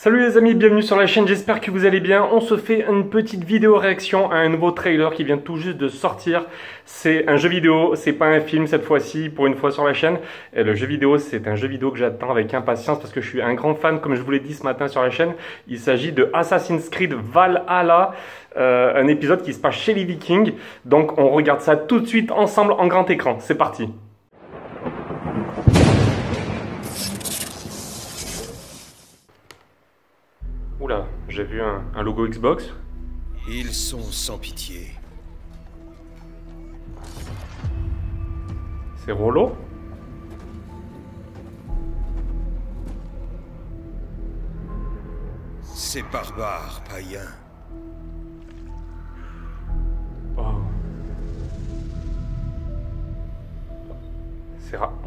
Salut les amis, bienvenue sur la chaîne, j'espère que vous allez bien. On se fait une petite vidéo réaction à un nouveau trailer qui vient tout juste de sortir. C'est un jeu vidéo, c'est pas un film cette fois-ci, pour une fois sur la chaîne. Et le jeu vidéo, c'est un jeu vidéo que j'attends avec impatience parce que je suis un grand fan, comme je vous l'ai dit ce matin sur la chaîne. Il s'agit de Assassin's Creed Valhalla, un épisode qui se passe chez les Vikings. Donc on regarde ça tout de suite ensemble en grand écran. C'est parti. Oula, j'ai vu un logo Xbox. Ils sont sans pitié. C'est Rollo. Ces barbares païens. Oh.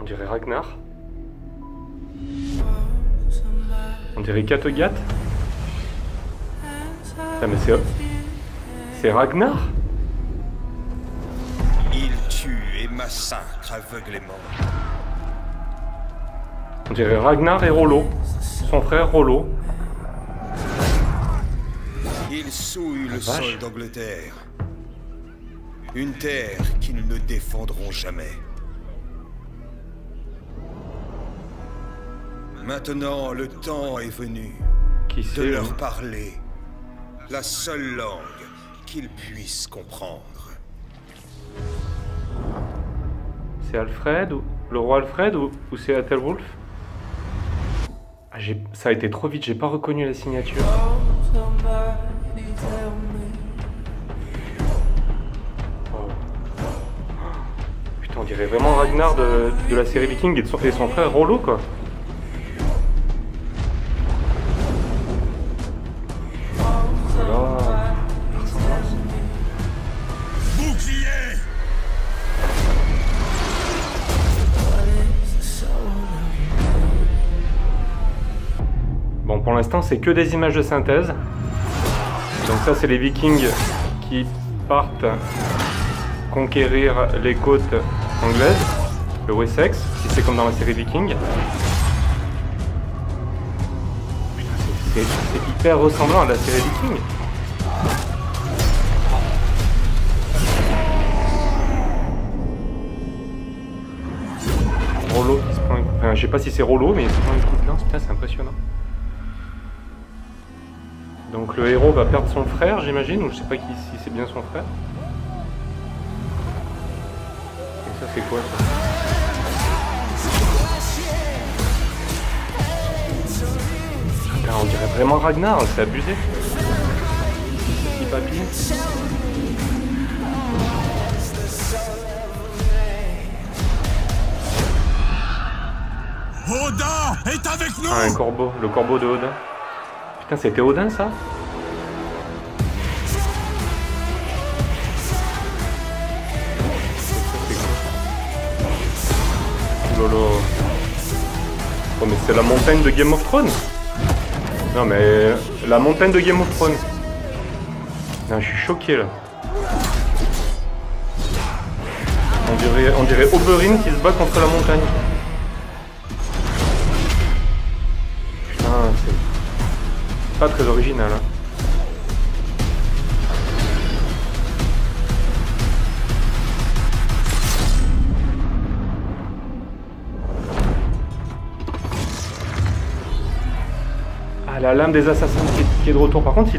On dirait Ragnar. On dirait Kattegat. Ah mais c'est Ragnar. Ils tuent et massacrent aveuglément. On dirait Ragnar et Rollo. Son frère Rollo. Ils souillent le vache. sol d'Angleterre. Une terre qu'ils ne défendront jamais. Maintenant, le temps est venu Qui de c'est leur parler la seule langue qu'ils puissent comprendre. C'est Alfred ou le roi Alfred ou c'est Athelwulf? Ah, ça a été trop vite, j'ai pas reconnu la signature. Oh. Putain, on dirait vraiment Ragnar de la série Viking et son frère Rollo quoi. Bon, pour l'instant, c'est que des images de synthèse. Donc ça, c'est les Vikings qui partent conquérir les côtes anglaises, le Wessex, si c'est comme dans la série Viking. C'est hyper ressemblant à la série Viking. Rollo qui se prend un coup... Enfin, je sais pas si c'est Rollo, mais il se prend un coup de lance. Putain, c'est impressionnant. Donc le héros va perdre son frère, j'imagine, ou je sais pas si c'est bien son frère. Et ça, c'est quoi ça? Putain, on dirait vraiment Ragnar, c'est abusé. Petit papy. Odin est avec nous! Ah, un corbeau, le corbeau de Odin. Putain, c'était Odin ça? Lolo. Oh mais c'est la montagne de Game of Thrones? Non mais... La montagne de Game of Thrones. Non, je suis choqué là. On dirait Oberyn qui se bat contre la montagne. Putain, c'est pas très original. Hein. Ah, la lame des assassins qui est de retour. Par contre,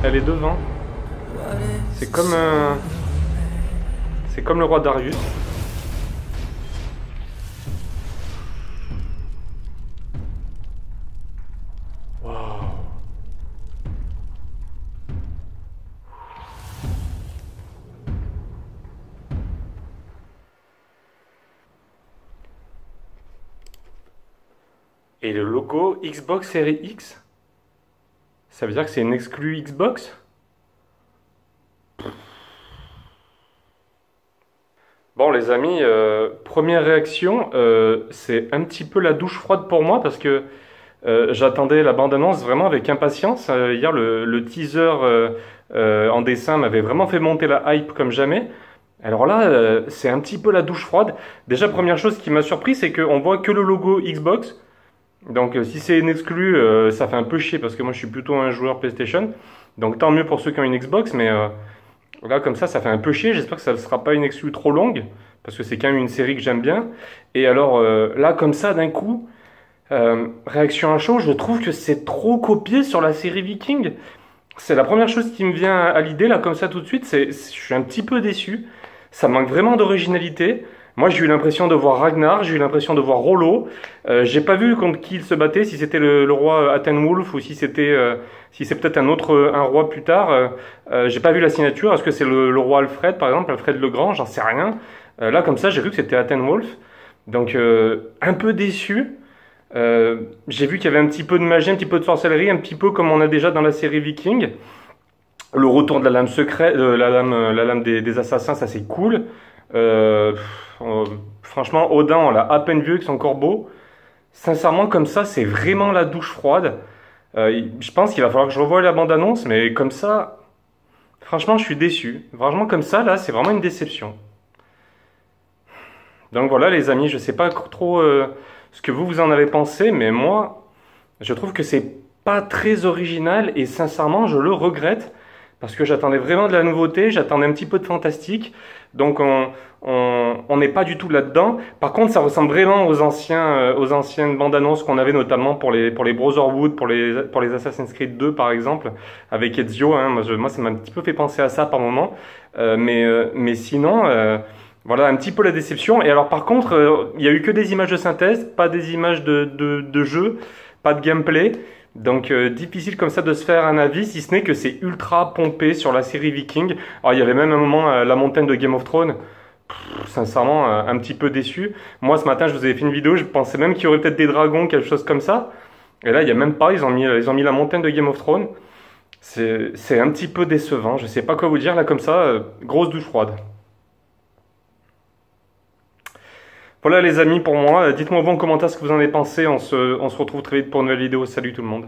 elle est devant. C'est comme le roi Darius. Wow. Et le logo Xbox Series X? Ça veut dire que c'est une exclue Xbox? Bon les amis, première réaction, c'est un petit peu la douche froide pour moi parce que j'attendais la bande-annonce vraiment avec impatience. Hier le teaser en dessin m'avait vraiment fait monter la hype comme jamais. Alors là, c'est un petit peu la douche froide. Déjà première chose qui m'a surpris, c'est qu'on voit que le logo Xbox. Donc si c'est une exclue, ça fait un peu chier parce que moi je suis plutôt un joueur PlayStation. Donc tant mieux pour ceux qui ont une Xbox, mais là comme ça fait un peu chier. J'espère que ça ne sera pas une exclue trop longue parce que c'est quand même une série que j'aime bien. Et alors là comme ça d'un coup, réaction à chaud, je trouve que c'est trop copié sur la série Viking. C'est la première chose qui me vient à l'idée là comme ça tout de suite. Je suis un petit peu déçu. Ça manque vraiment d'originalité. Moi, j'ai eu l'impression de voir Ragnar, j'ai eu l'impression de voir Rollo. J'ai pas vu contre qui il se battait, si c'était le roi Atenwulf ou si c'est peut-être un roi plus tard. J'ai pas vu la signature. Est-ce que c'est le roi Alfred, par exemple, Alfred le Grand? J'en sais rien. Là, comme ça, j'ai cru que c'était Atenwulf. Donc, un peu déçu. J'ai vu qu'il y avait un petit peu de magie, un petit peu de sorcellerie, un petit peu comme on a déjà dans la série Viking. Le retour de la lame secrète, la lame des assassins, ça c'est cool. Euh, Franchement, Odin, on l'a à peine vu avec son corbeau. Sincèrement, comme ça, c'est vraiment la douche froide. Je pense qu'il va falloir que je revoie la bande-annonce, mais comme ça, franchement, je suis déçu. Franchement, comme ça, là, c'est vraiment une déception. Donc voilà, les amis, je sais pas trop ce que vous en avez pensé, mais moi, je trouve que c'est pas très original et sincèrement, je le regrette parce que j'attendais vraiment de la nouveauté, j'attendais un petit peu de fantastique. Donc on n'est pas du tout là-dedans. Par contre, ça ressemble vraiment aux anciennes bandes annonces qu'on avait notamment pour les Brotherhood, pour les Assassin's Creed 2 par exemple, avec Ezio. Hein. Moi, ça m'a un petit peu fait penser à ça par moment. Mais sinon, voilà un petit peu la déception. Et alors par contre, il y a eu que des images de synthèse, pas des images de jeu, pas de gameplay. Donc difficile comme ça de se faire un avis, si ce n'est que c'est ultra pompé sur la série Viking. Alors il y avait même un moment la montagne de Game of Thrones. Sincèrement, un petit peu déçu. Moi ce matin je vous avais fait une vidéo, je pensais même qu'il y aurait peut-être des dragons, quelque chose comme ça. Et là il n'y a même pas, ils ont mis la montagne de Game of Thrones. C'est un petit peu décevant, je sais pas quoi vous dire là comme ça, grosse douche froide. Voilà les amis pour moi, dites-moi vous en commentaire ce que vous en avez pensé, on se retrouve très vite pour une nouvelle vidéo, salut tout le monde.